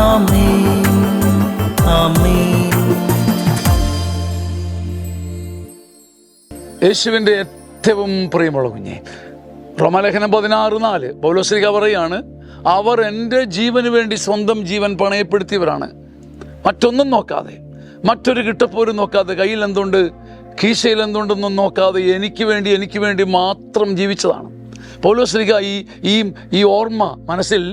ആമേൻ ആമേൻ. യേശുവിൻ്റെ ഏറ്റവും പ്രിയമുള്ള കുഞ്ഞെ, റോമാലേഖനം 16:4 പൗലോസ്ലീഹ പറയാണ്, അവർ എൻ്റെ ജീവന് വേണ്ടി സ്വന്തം ജീവൻ പണയപ്പെടുത്തിയവരാണ്. മറ്റൊന്നും നോക്കാതെ, മറ്റൊരു കിട്ടപ്പോരും നോക്കാതെ, കയ്യിൽ എന്തുണ്ട്, കീശയിൽ എന്തുണ്ടെന്നും നോക്കാതെ എനിക്ക് വേണ്ടി മാത്രം ജീവിച്ചതാണ്. പൗലോസ്ലീഹ ഈ ഓർമ്മ മനസ്സിൽ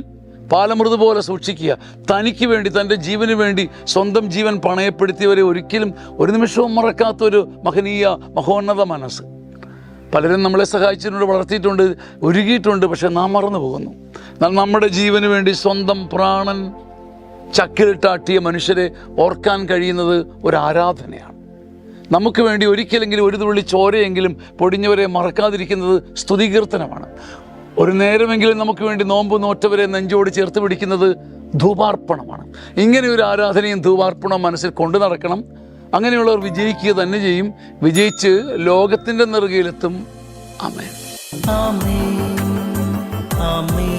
പാലമൃത് പോലെ സൂക്ഷിക്കുക. തനിക്ക് വേണ്ടി, തൻ്റെ ജീവന് വേണ്ടി സ്വന്തം ജീവൻ പണയപ്പെടുത്തിയവരെ ഒരിക്കലും ഒരു നിമിഷവും മറക്കാത്തൊരു മഹോന്നത മനസ്സ്. പലരും നമ്മളെ സഹായിച്ചിട്ടുണ്ട്, വളർത്തിയിട്ടുണ്ട്, ഒരുക്കിയിട്ടുണ്ട്. പക്ഷെ നാം മറന്നു പോകുന്നു. എന്നാൽ നമ്മുടെ ജീവന് വേണ്ടി സ്വന്തം പ്രാണൻ ചക്കിലിട്ടാട്ടിയ മനുഷ്യരെ ഓർക്കാൻ കഴിയുന്നത് ഒരു ആരാധനയാണ്. നമുക്ക് വേണ്ടി ഒരിക്കലെങ്കിലും ഒരു തുള്ളി ചോരയെങ്കിലും പൊടിഞ്ഞവരെ മറക്കാതിരിക്കുന്നത് സ്തുതികീർത്തനമാണ്. ഒരു നേരമെങ്കിലും നമുക്ക് വേണ്ടി നോമ്പ് നോറ്റവരെ നെഞ്ചോട് ചേർത്ത് പിടിക്കുന്നത് ധൂപാർപ്പണമാണ്. ഇങ്ങനെ ഒരു ആരാധനയും ധൂപാർപ്പണവും മനസ്സിൽ കൊണ്ടു നടക്കണം. അങ്ങനെയുള്ളവർ വിജയിക്കുക തന്നെ ചെയ്യും. വിജയിച്ച് ലോകത്തിൻ്റെ നെറുകയിലെത്തും. ആമേൻ ആമേൻ ആമേൻ.